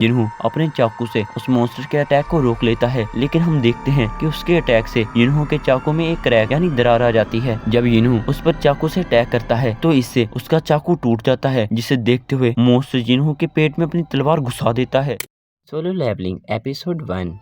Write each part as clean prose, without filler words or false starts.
जिन्हों अपने चाकू से उस मॉन्स्टर के अटैक को रोक लेता है, लेकिन हम देखते हैं कि उसके अटैक से जिन्हों के चाकू में एक क्रैक यानी दरार आ जाती है। जब जिन्हों उस पर चाकू से अटैक करता है तो इससे उसका चाकू टूट जाता है, जिसे देखते हुए मॉन्स्टर जिन्हों के पेट में अपनी तलवार घुसा देता है। Solo levelling episode 1।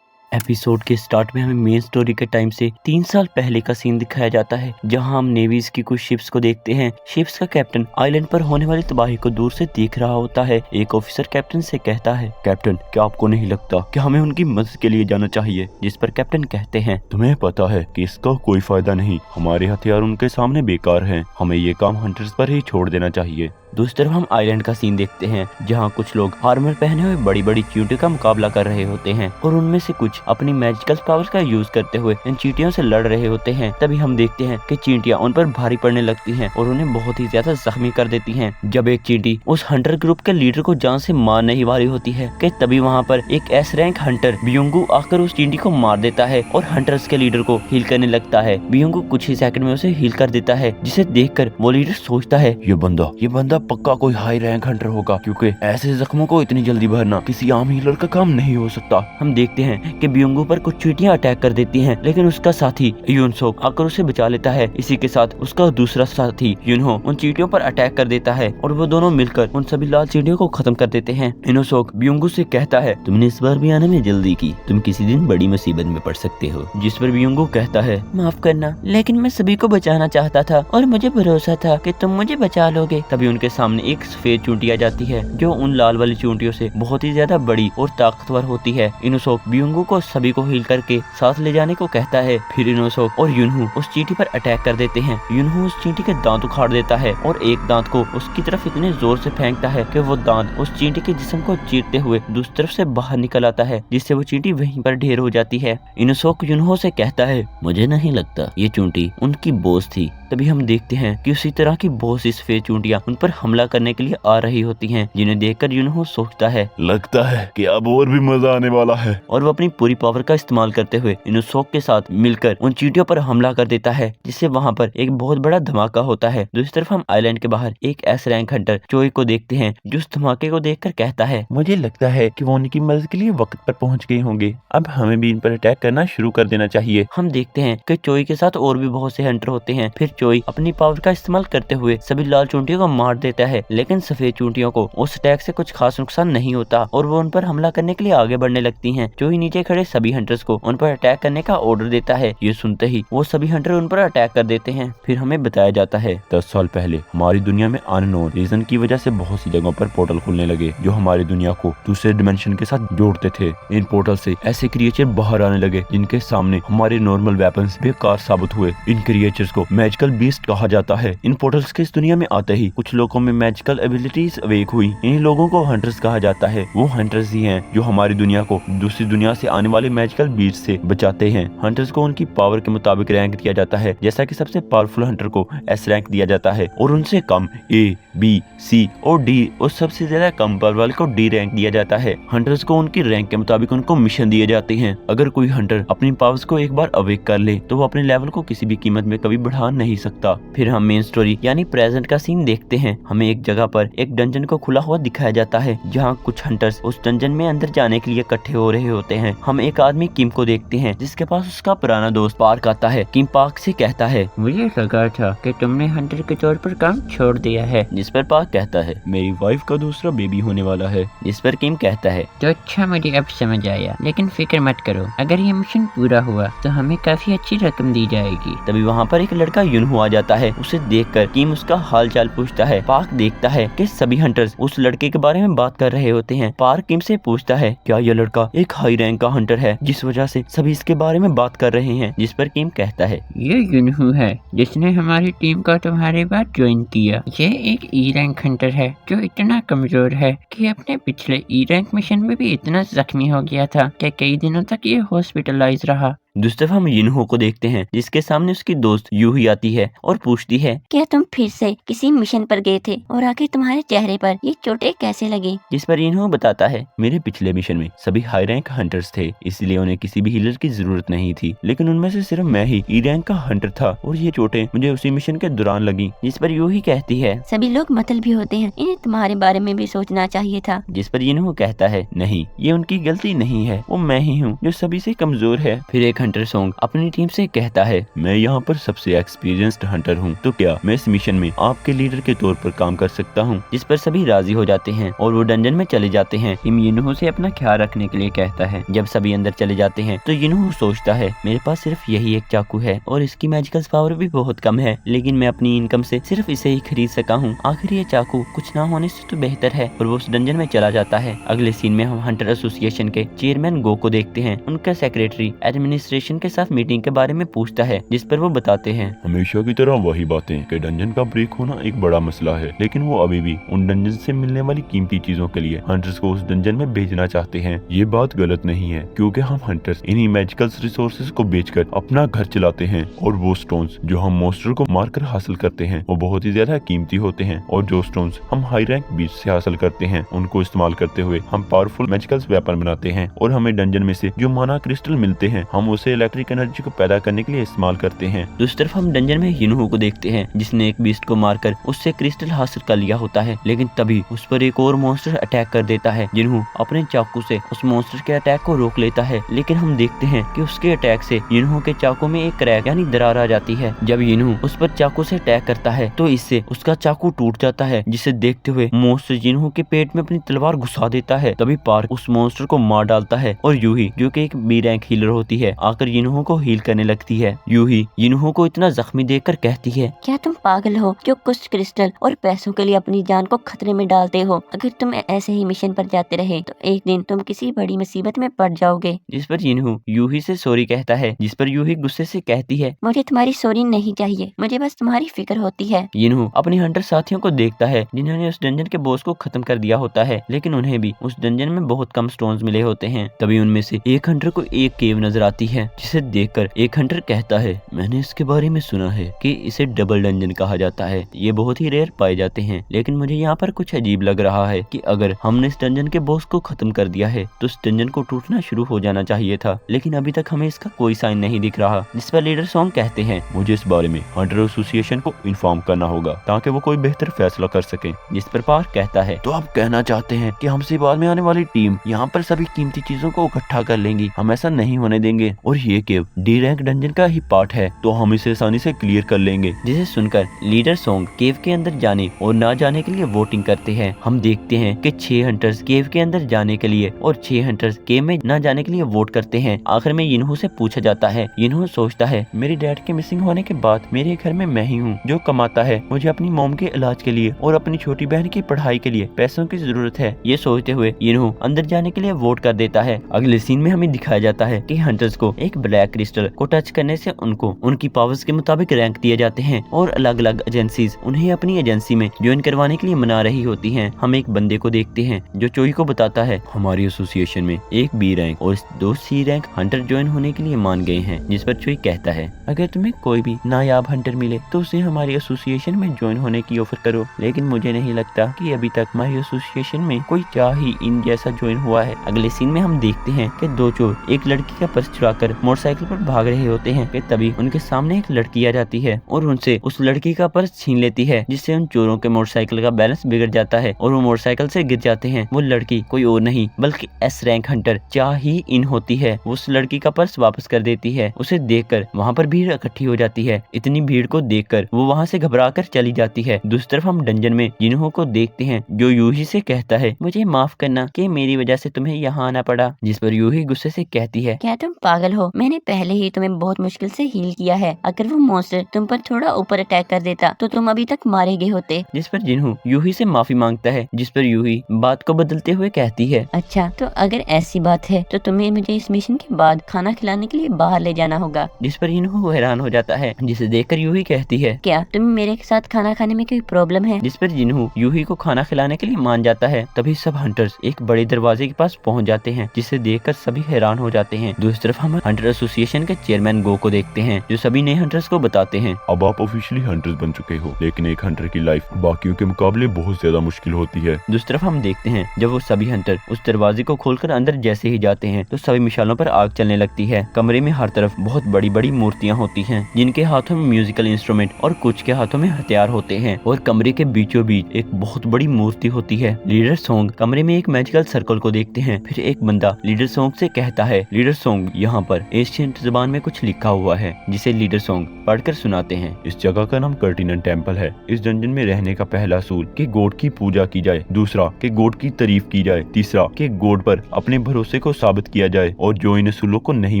एपिसोड के स्टार्ट में हमें मेन स्टोरी के टाइम से 3 साल पहले का सीन दिखाया जाता है, जहां हम नेवीज की कुछ शिप्स को देखते हैं। शिप्स का कैप्टन आइलैंड पर होने वाली तबाही को दूर से देख रहा होता है। एक ऑफिसर कैप्टन से कहता है, कैप्टन क्या आपको नहीं लगता कि हमें उनकी मदद के लिए जाना चाहिए? जिस पर कैप्टन कहते हैं, तुम्हें पता है कि इसका कोई फायदा नहीं, हमारे हथियार उनके सामने बेकार हैं, हमें ये काम हंटर्स पर ही छोड़ देना चाहिए। दूसरी तरफ हम आइलैंड का सीन देखते हैं, जहां कुछ लोग आर्मर पहने हुए बड़ी बड़ी चींटियों का मुकाबला कर रहे होते हैं और उनमें से कुछ अपनी मैजिकल पावर्स का यूज करते हुए इन चींटियों से लड़ रहे होते हैं। तभी हम देखते हैं कि चींटियां उन पर भारी पड़ने लगती हैं और उन्हें बहुत ही ज्यादा जख्मी कर देती हैं। जब एक चींटी उस हंटर ग्रुप के लीडर को जान से मारने ही वाली होती है कि तभी वहाँ पर एक एस रैंक हंटर बियोंगू आकर उस चींटी को मार देता है और हंटर्स के लीडर को हील करने लगता है। बियोंगू कुछ ही सेकंड में उसे हील कर देता है, जिसे देखकर वो लीडर सोचता है, ये बंदा पक्का कोई हाई रैंक हंटर होगा, क्योंकि ऐसे जख्मों को इतनी जल्दी भरना किसी आम हीलर का काम नहीं हो सकता। हम देखते हैं कि बियोंगू पर कुछ चींटियां अटैक कर देती हैं, लेकिन उसका साथी यूनसोक आकर उसे बचा लेता है। इसी के साथ उसका दूसरा साथी यूनहो उन चींटियों पर अटैक कर देता है और वो दोनों मिलकर उन सभी लाल चींटियों को खत्म कर देते हैं। यूनसोक बियोंगू से कहता है, तुमने इस बार भी आने में जल्दी की, तुम किसी दिन बड़ी मुसीबत में पड़ सकते हो। जिस पर बियोंगू कहता है, माफ करना, लेकिन मैं सभी को बचाना चाहता था और मुझे भरोसा था कि तुम मुझे बचा लोगे। तभी उनके सामने एक सफेद चूंटी आ जाती है, जो उन लाल वाली चूंटियों से बहुत ही ज्यादा बड़ी और ताकतवर होती है। इनोसोक बियोंगू को सभी को हील करके साथ ले जाने को कहता है। फिर इनोसोक और यूनहू उस चींटी पर अटैक कर देते हैं। यूनहू उस चींटी के दांत उखाड़ देता है और एक दांत को उसकी तरफ इतने जोर से फेंकता है कि वो दांत उस चींटी के जिस्म को चीरते हुए दूसरी तरफ से बाहर निकल आता है, जिससे वो चींटी वहीं पर ढेर हो जाती है। इनोसोक यूनहू से कहता है, मुझे नहीं लगता ये चूंटी उनकी बॉस थी। तभी हम देखते हैं कि उसी तरह की बहुत सी सफेद चूंटियां उन पर हमला करने के लिए आ रही होती हैं, जिन्हें देखकर यूनहू सोचता है, लगता है कि अब और भी मजा आने वाला है, और वो अपनी पूरी पावर का इस्तेमाल करते हुए इनोसोक के साथ मिलकर उन चींटियों पर हमला कर देता है, जिससे वहाँ पर एक बहुत बड़ा धमाका होता है। दूसरी तरफ हम आइलैंड के बाहर एक एस रैंक हंटर चोई को देखते हैं, जो उस धमाके को देखकर कहता है, मुझे लगता है कि वो उनकी मदद के लिए वक्त पर पहुँच गए होंगे, अब हमें भी इन पर अटैक करना शुरू कर देना चाहिए। हम देखते हैं कि चोई के साथ और भी बहुत से हंटर होते हैं। फिर चोई अपनी पावर का इस्तेमाल करते हुए सभी लाल चूंटियों को मार देता है, लेकिन सफेद चूंटियों को उस अटैक से कुछ खास नुकसान नहीं होता और वो उन पर हमला करने के लिए आगे बढ़ने लगती हैं। चोई नीचे खड़े सभी हंटर्स को उन पर अटैक करने का ऑर्डर देता है। ये सुनते ही वो सभी हंटर उन पर अटैक कर देते हैं। फिर हमें बताया जाता है, 10 साल पहले हमारी दुनिया में अननोन रीजन की वजह से बहुत सी जगहों पर पोर्टल खुलने लगे, जो हमारी दुनिया को दूसरे डिमेंशन के साथ जोड़ते थे। इन पोर्टल से ऐसे क्रिएचर बाहर आने लगे, जिनके सामने हमारे नॉर्मल वेपन्स बेकार साबित हुए। इन क्रिएचर्स को मैजिकल बीस्ट कहा जाता है। इन पोर्टल्स के इस दुनिया में आते ही कुछ लोगों में मैजिकल एबिलिटीज अवेक हुई। इन लोगों को हंटर्स कहा जाता है। वो हंटर्स ही हैं जो हमारी दुनिया को दूसरी दुनिया से आने वाले मैजिकल बीस्ट से बचाते हैं। हंटर्स को उनकी पावर के मुताबिक रैंक दिया जाता है, जैसा कि सबसे पावरफुल हंटर को एस रैंक दिया जाता है और उनसे कम ए, बी, सी और डी और सबसे ज्यादा कम पावर वाले को डी रैंक दिया जाता है। हंटर्स को उनकी रैंक के मुताबिक उनको मिशन दिए जाते हैं। अगर कोई हंटर अपनी पावर्स को एक बार अवेक कर ले तो वो अपने लेवल को किसी भी कीमत में कभी बढ़ा नहीं सकता। फिर हम मेन स्टोरी यानी प्रेजेंट का सीन देखते हैं। हमें एक जगह पर एक डंजन को खुला हुआ दिखाया जाता है, जहाँ कुछ हंटर्स उस डंजन में अंदर जाने के लिए इकट्ठे हो रहे होते हैं। हम एक आदमी किम को देखते हैं, जिसके पास उसका पुराना दोस्त पार्क आता है। किम पार्क से कहता है, मुझे लगा था कि तुमने हंटर के तौर पर काम छोड़ दिया है। जिस पर पार्क कहता है, मेरी वाइफ का दूसरा बेबी होने वाला है। जिस पर किम कहता है, तो अच्छा, मुझे अब समझ आया, लेकिन फिक्र मत करो, अगर ये मिशन पूरा हुआ तो हमें काफी अच्छी रकम दी जाएगी। तभी वहाँ पर एक लड़का यूनहू आ जाता है। उसे देखकर किम उसका हाल चाल पूछता है। पार्क देखता है कि सभी हंटर्स उस लड़के के बारे में बात कर रहे होते हैं। पार्क किम से पूछता है, क्या यह लड़का एक हाई रैंक का हंटर है, जिस वजह से सभी इसके बारे में बात कर रहे हैं? जिस पर किम कहता है, ये यूनहू है जिसने हमारी टीम का तुम्हारे बाद ज्वाइन किया। ये एक ई रैंक हंटर है जो इतना कमजोर है कि अपने पिछले ई रैंक मिशन में भी इतना जख्मी हो गया था कि कई दिनों तक ये हॉस्पिटलाइज रहा। दूसरी तरफ हम यिनहो को देखते हैं जिसके सामने उसकी दोस्त यूही आती है और पूछती है, क्या तुम फिर से किसी मिशन पर गए थे और आखिर तुम्हारे चेहरे पर ये चोटें कैसे लगी? जिस पर यिनहो बताता है, मेरे पिछले मिशन में सभी हाई रैंक हंटर्स थे, इसलिए उन्हें किसी भी हीलर की जरूरत नहीं थी, लेकिन उनमें से सिर्फ मैं ही ई रैंक का हंटर था और ये चोटें मुझे उसी मिशन के दौरान लगी। जिस पर यूही कहती है, सभी लोग मतलबी होते हैं, इन्हें तुम्हारे बारे में भी सोचना चाहिए था। जिस पर यिनहो कहता है, नहीं, ये उनकी गलती नहीं है, वो मैं ही हूँ जो सभी से कमजोर है। फिर एक हंटर सॉन्ग अपनी टीम से कहता है, मैं यहाँ पर सबसे एक्सपीरियंस्ड हंटर हूँ, तो क्या मैं इस मिशन में आपके लीडर के तौर पर काम कर सकता हूँ? जिस पर सभी राजी हो जाते हैं और वो डंजन में चले जाते हैं। टीम यिनहो से अपना ख्याल रखने के लिए कहता है। जब सभी अंदर चले जाते हैं तो यिनहो सोचता है, मेरे पास सिर्फ यही एक चाकू है और इसकी मैजिकल पावर भी बहुत कम है, लेकिन मैं अपनी इनकम से सिर्फ इसे ही खरीद सका हूँ। आखिर ये चाकू कुछ ना होने से तो बेहतर है, और वो उस डंजन में चला जाता है। अगले सीन में हम हंटर एसोसिएशन के चेयरमैन गो को देखते हैं। उनका सेक्रेटरी एडमिनिस्ट्रेशन के साथ मीटिंग के बारे में पूछता है, जिस पर वो बताते हैं, हमेशा की तरह वही बातें कि डंजन का ब्रेक होना एक बड़ा मसला है, लेकिन वो अभी भी उन डंजन से मिलने वाली कीमती चीजों के लिए हंटर्स को उस डंजन में भेजना चाहते हैं। ये बात गलत नहीं है, क्योंकि हम हंटर्स इन्हीं मैजिकल रिसोर्सेज को बेचकर अपना घर चलाते हैं, और वो स्टोन्स जो हम मोस्टर को मारकर हासिल करते हैं वो बहुत ही ज्यादा कीमती होते हैं, और जो स्टोन्स हम हाई रैंक बीच से हासिल करते हैं उनको इस्तेमाल करते हुए हम पावरफुल मैजिकल वेपन बनाते हैं, और हमें डंजन में से जो माना क्रिस्टल मिलते हैं हम उसे इलेक्ट्रिक एनर्जी को पैदा करने के लिए इस्तेमाल करते हैं। दूसरी तरफ हम डंजन में यिनहो को देखते हैं जिसने एक बीस्ट को मारकर उससे क्रिस्टल हासिल कर लिया होता है, लेकिन तभी उस पर एक और मॉन्स्टर अटैक कर देता है। यिनहो अपने चाकू से उस मॉन्स्टर के अटैक को रोक लेता है, लेकिन हम देखते हैं कि उसके अटैक से यिनहो के चाकू में एक क्रैक यानी दरार आ जाती है। जब यिनहो उस पर चाकू से अटैक करता है तो इससे उसका चाकू टूट जाता है, जिसे देखते हुए मॉन्स्टर यिनहो के पेट में अपनी तलवार घुसा देता है। तभी पार्क उस मॉन्स्टर को मार डालता है और यूही जो कि एक बी रैंक हीलर होती है आकर यिनहो को हील करने लगती है। यूही यिनहो को इतना जख्मी देखकर कहती है, क्या तुम पागल हो जो कुछ क्रिस्टल और पैसों के लिए अपनी जान को खतरे में डालते हो? अगर तुम ऐसे ही मिशन पर जाते रहे तो एक दिन तुम किसी बड़ी मुसीबत में पड़ जाओगे। जिस पर यिनहो यूही से सॉरी कहता है, जिस पर यूही गुस्से से कहती है, मुझे तुम्हारी सॉरी नहीं चाहिए, मुझे बस तुम्हारी फिक्र होती है। यिनहो अपने हंटर साथियों को देखता है जिन्होंने उस डंजन के बॉस को खत्म कर दिया होता है, लेकिन उन्हें भी उस डंजन में बहुत कम स्टोन्स मिले होते हैं। तभी उनमें से एक हंटर को एक केव नजर आती है, जिसे देखकर एक हंटर कहता है, मैंने इसके बारे में सुना है कि इसे डबल डंजन कहा जाता है, ये बहुत ही रेयर पाए जाते हैं, लेकिन मुझे यहाँ पर कुछ अजीब लग रहा है कि अगर हमने इस डंजन के बॉस को खत्म कर दिया है तो इस डंजन को टूटना शुरू हो जाना चाहिए था, लेकिन अभी तक हमें इसका कोई साइन नहीं दिख रहा। जिस पर लीडर सॉन्ग कहते हैं, मुझे इस बारे में हंटर एसोसिएशन को इन्फॉर्म करना होगा ताकि वो कोई बेहतर फैसला कर सके। जिस पर पार्क कहता है, तो आप कहना चाहते हैं कि हमसे बाद में आने वाली टीम यहाँ पर सभी कीमती चीजों को इकट्ठा कर लेंगी? हम ऐसा नहीं होने देंगे, और ये केव डी रैंक डंजन का ही पार्ट है, तो हम इसे आसानी से क्लियर कर लेंगे। जिसे सुनकर लीडर सॉन्ग केव के अंदर जाने और ना जाने के लिए वोटिंग करते हैं। हम देखते हैं कि 6 हंटर्स केव के अंदर जाने के लिए और 6 हंटर्स केव में ना जाने के लिए वोट करते हैं। आखिर में यिनहो से पूछा जाता है। यिनहो सोचता है, मेरी डैड के मिसिंग होने के बाद मेरे घर में मैं ही हूँ जो कमाता है, मुझे अपनी मॉम के इलाज के लिए और अपनी छोटी बहन की पढ़ाई के लिए पैसों की जरूरत है। ये सोचते हुए यिनहो अंदर जाने के लिए वोट कर देता है। अगले सीन में हमें दिखाया जाता है कि हंटर्स को एक ब्लैक क्रिस्टल को टच करने से उनको उनकी पावर्स के मुताबिक रैंक दिए जाते हैं, और अलग अलग एजेंसीज उन्हें अपनी एजेंसी में ज्वाइन करवाने के लिए मना रही होती हैं। हम एक बंदे को देखते हैं जो चोई को बताता है, हमारी एसोसिएशन में एक बी रैंक और 2 सी रैंक हंटर ज्वाइन होने के लिए मान गए हैं। जिस पर चोई कहता है, अगर तुम्हें कोई भी नायाब हंटर मिले तो उसे हमारी एसोसिएशन में ज्वाइन होने की ऑफर करो, लेकिन मुझे नहीं लगता कि अभी तक हमारी एसोसिएशन में कोई चाह ही इन जैसा ज्वाइन हुआ है। अगले सीन में हम देखते हैं कि 2 चोर एक लड़की का पर्स चुराकर मोटरसाइकिल पर भाग रहे होते हैं कि तभी उनके सामने एक लड़की आ जाती है और उनसे उस लड़की का पर्स छीन लेती है, जिससे उन चोरों के मोटरसाइकिल का बैलेंस बिगड़ जाता है और वो मोटरसाइकिल से गिर जाते हैं। वो लड़की कोई और नहीं बल्कि एस रैंक हंटर चाह ही इन होती है। वो उस लड़की का पर्स वापस कर देती है। उसे देखकर वहाँ पर भीड़ इकट्ठी हो जाती है। इतनी भीड़ को देखकर वो वहाँ से घबराकर चली जाती है। दूसरी तरफ हम डंजन में यिनहो को देखते हैं जो यूही से कहता है, मुझे माफ करना कि मेरी वजह से तुम्हें यहाँ आना पड़ा। जिस पर यूही गुस्से से कहती है, क्या तुम पागल हो? मैंने पहले ही तुम्हें बहुत मुश्किल से हील किया है। अगर वो मॉन्स्टर तुम पर थोड़ा ऊपर अटैक कर देता तो तुम अभी तक मारे गए होते। जिस पर जिन्हो यूही से माफी मांगता है, जिस पर यूही बात को बदलते हुए कहती है, अच्छा तो अगर ऐसी बात है तो तुम्हें मुझे इस मिशन के बाद खाना खिलाने के लिए बाहर ले जाना होगा। जिस पर जिन्हो हैरान हो जाता है, जिसे देखकर यूही कहती है, क्या तुम्हें मेरे साथ खाना खाने में कोई प्रॉब्लम है? जिस पर जिन्हो यूही को खाना खिलाने के लिए मान जाता है। तभी सब हंटर्स एक बड़े दरवाजे के पास पहुंच जाते हैं, जिसे देखकर सभी हैरान हो जाते हैं। दूसरी तरफ हम हंटर एसोसिएशन के चेयरमैन गो को देखते हैं, जो सभी नए हंटर्स को बताते हैं। अब आप ऑफिशियली हंटर्स बन चुके हो, लेकिन एक हंटर की लाइफ बाकियों के मुकाबले बहुत ज्यादा मुश्किल होती है। दूसरी तरफ हम देखते हैं जब वो सभी हंटर उस दरवाजे को खोलकर अंदर जैसे ही जाते हैं तो सभी मिसालों पर आग चलने लगती है। कमरे में हर तरफ बहुत बड़ी बड़ी मूर्तियां होती हैं, जिनके हाथों में म्यूजिकल इंस्ट्रूमेंट और कुछ के हाथों में हथियार होते हैं, और कमरे के बीचों बीच एक बहुत बड़ी मूर्ति होती है। लीडर सोंग कमरे में एक मैजिकल सर्कल को देखते हैं। फिर एक बंदा लीडर सोंग से कहता है, लीडर सोंग यहाँ पर एशियंट जुबान में कुछ लिखा हुआ है, जिसे लीडर सोंग पढ़कर सुनाते हैं। इस जगह का नाम कर्टिनन टेम्पल है। इस डंजन में रहने का पहला असूल कि गॉड की पूजा की जाए, दूसरा कि गॉड की तारीफ की जाए, तीसरा कि गॉड पर अपने भरोसे को साबित किया जाए, और जो इन असूलों को नहीं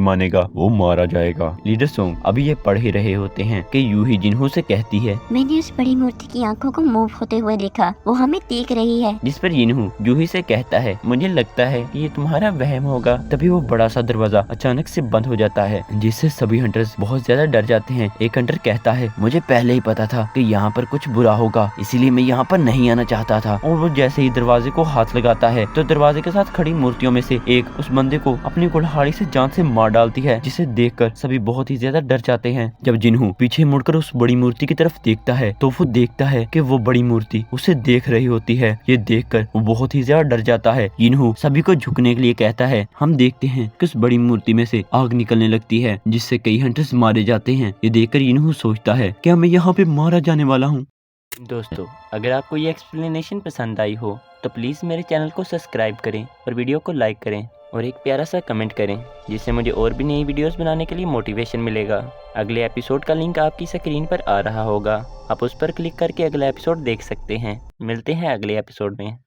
मानेगा वो मारा जाएगा। लीडर सोंग अभी ये पढ़ ही रहे होते हैं कि यूही जिन्हों से कहती है, मैंने उस बड़ी मूर्ति की आंखों को मूव होते हुए देखा, वो हमें देख रही है। जिस पर यिनहू जूही से कहता है, मुझे लगता है कि ये तुम्हारा वहम होगा। तभी वो बड़ा सा दरवाजा अचानक से बंद हो जाता है, जिससे सभी हंटर्स बहुत ज्यादा डर जाते हैं। एक हंटर कहता है, मुझे पहले ही पता था कि यहाँ पर कुछ बुरा होगा, इसीलिए मैं यहाँ पर नहीं आना चाहता था। और वो जैसे ही दरवाजे को हाथ लगाता है तो दरवाजे के साथ खड़ी मूर्तियों में से एक उस बंदे को अपनी कुल्हाड़ी से जान से मार डालती है, जिसे देखकर सभी बहुत ही ज्यादा डर जाते हैं। जब जिन्हू पीछे मुड़कर उस बड़ी मूर्ति की तरफ देखता है तो वो देखता है कि वो बड़ी मूर्ति उसे देख रही होती है। ये देखकर वो बहुत ही ज्यादा डर जाता है। जिन्हू सभी को झुकने के लिए कहता है। हम देखते हैं कि उस बड़ी मूर्ति में से आग निकलने लगती है, जिससे कई हंटर्स मारे जाते हैं। ये देखकर जिन्हू सोचता है कि मैं यहाँ पे मारा जाने वाला हूँ। दोस्तों, अगर आपको ये एक्सप्लेनेशन पसंद आई हो तो प्लीज़ मेरे चैनल को सब्सक्राइब करें और वीडियो को लाइक करें और एक प्यारा सा कमेंट करें, जिससे मुझे और भी नई वीडियोस बनाने के लिए मोटिवेशन मिलेगा। अगले एपिसोड का लिंक आपकी स्क्रीन पर आ रहा होगा, आप उस पर क्लिक करके अगला एपिसोड देख सकते हैं। मिलते हैं अगले एपिसोड में।